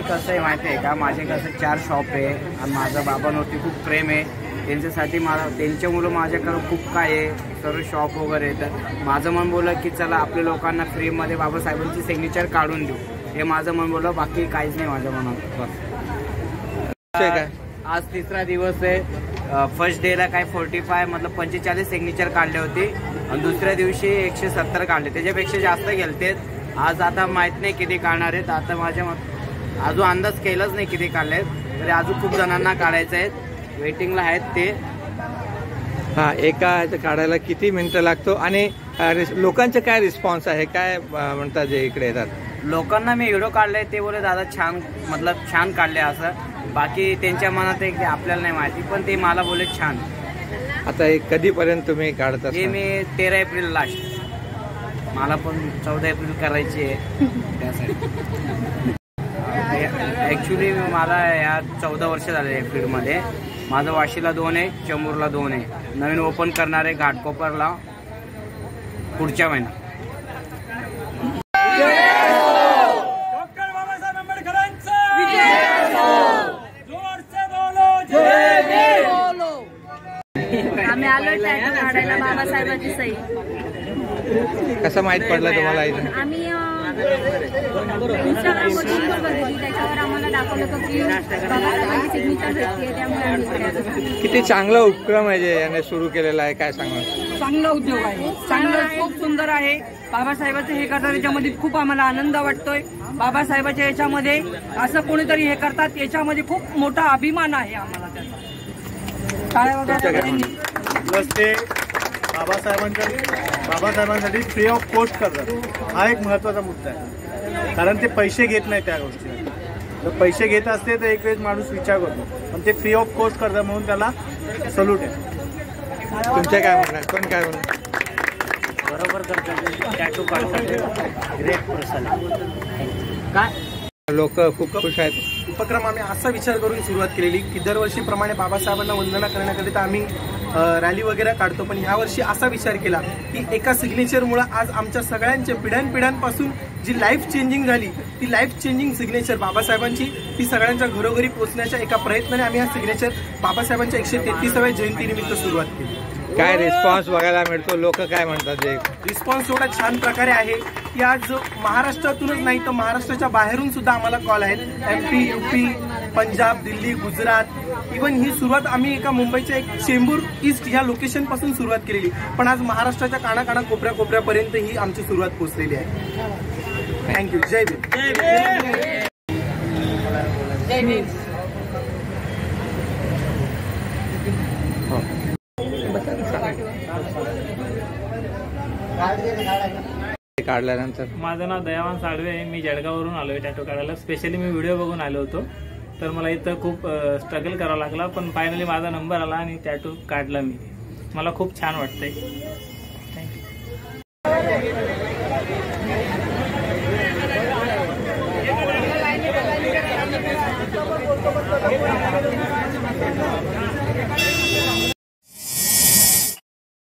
कसं आहे माहिती आहे का, माझे कसं 4 शॉप आहे आणि माझ्या बाबांवरती खूप प्रेम आहे. त्यांच्यासाठी मला त्यांच्यामुळं माझ्याकडं खूप काय आहे, सर्व शॉप वगैरे. तर माझं मन बोललं की चला आपल्या लोकांना फ्रीमध्ये बाबासाहेबांची सिग्नेचर काढून देऊ. हे माझं मन बोललं, बाकी काहीच नाही माझ्या मनात. बस आज 3रा दिवस आहे. फर्स्ट डेला काय 45 मतलब 45 सिग्नेचर काढले होते आणि दुसऱ्या दिवशी 170 काढले. त्याच्यापेक्षा जास्त गेलते. आज आता माहित नाही किती काढणार आहेत. आता माझ्या अजून अंदाज केलाच नाही किती काढले आहेत. तरी अजून खूप जणांना काढायचं आहेत, वेटिंगला आहेत ते. हा, एका काढायला किती मिनिटं लागतो आणि लोकांचं काय रिस्पॉन्स आहे, काय म्हणतात जे इकडे येतात? लोकांना मी व्हिडिओ काढले ते बोले दादा छान, मतलब छान काढले. असं बाकी त्यांच्या मनात आहे की आपल्याला नाही माहिती, पण ते मला बोले छान. आता हे कधीपर्यंत तुम्ही काढता? हे मी 13 एप्रिल लास्ट. मला पण 14 एप्रिल करायची आहे त्यासाठी. ॲक्च्युली मला या 14 वर्ष झाले या फील्डमध्ये. माझं वाशीला 2 आहे, चेंबूरला 2 आहे. नवीन ओपन करणार आहे घाटकोपरला पुढच्या महिन्यात. आम्ही आलो टॅटू काढायला बाबासाहेबांची सही. कसं माहित पडलं तुम्हाला? आम्ही इंस्टाग्रामवरून बघितली, त्याच्यावर आम्हाला दाखवलं की बाबासाहेबांची सिग्नेचर भेटते, त्यामुळे आम्ही. किती चांगला उपक्रम आहे जे याने सुरू केलेला आहे, काय सांगणार? चांगला उद्योग आहे, चांगलं खूप सुंदर आहे. बाबासाहेबांचं हे करतात त्याच्यामध्ये खूप आम्हाला आनंद वाटतोय. बाबासाहेबाच्या याच्यामध्ये असं कोणीतरी हे करतात याच्यामध्ये खूप मोठा अभिमान आहे आम्हाला त्याचा. ते बाबासाहेबांसाठी फ्री ऑफ कॉस्ट करतात. हा एक महत्वाचा मुद्दा आहे, कारण ते पैसे घेत नाही त्या गोष्टी. जर पैसे घेत असते तर एक वेळेस माणूस विचार करतो, पण ते फ्री ऑफ कॉस्ट करतात म्हणून त्याला सल्यूट आहे. तुमच्या काय म्हणणार? कोण काय म्हणणार? बरोबर करतात, टॅटू काढतात. Great person. काय लोक खूप खुश आहेत. उपक्रम आम्ही असा विचार करून सुरुवात केलेली की दरवर्षीप्रमाणे बाबासाहेबांना वंदना करण्याकरिता आम्ही रॅली वगैरे काढतो, पण यावर्षी असा विचार केला की एका सिग्नेचरमुळे आज आमच्या सगळ्यांच्या पिढ्यानपिढ्यांपासून जी लाईफ चेंजिंग झाली, ती लाईफ चेंजिंग सिग्नेचर बाबासाहेबांची ती सगळ्यांच्या घरोघरी पोहोचण्याच्या एका प्रयत्नाने आम्ही हा सिग्नेचर बाबासाहेबांच्या 133व्या जयंतीनिमित्त सुरुवात केली. काय रिस्पॉन्स बघायला मिळतो? लोक काय म्हणतात? रिस्पॉन्स एवढा छान प्रकारे आहे की आज महाराष्ट्रातूनच नाही तर महाराष्ट्राच्या बाहेरून सुद्धा आम्हाला कॉल आहेत. MP, UP, Punjab, Delhi, Gujarat. Even ही सुरुवात आम्ही एका मुंबईच्या एक चेंबूर ईस्ट ह्या लोकेशन पासून सुरुवात केलेली, पण आज महाराष्ट्राच्या कानाकाना कोपऱ्यापर्यंत ही आमची सुरुवात पोहोचलेली आहे. थँक्यू. जय भीम. जय भीम. काढल्यानंतर माझं नाव दयावान साळवे आहे. मी जळगाववरून आलोय टॅटू काढायला. स्पेशली मी व्हिडिओ बघून आलो होतो, तर मला इथं खूप स्ट्रगल करावा लागला, पण फायनली माझा नंबर आला आणि टॅटू काढला मी. मला खूप छान वाटतंय. थँक्यू.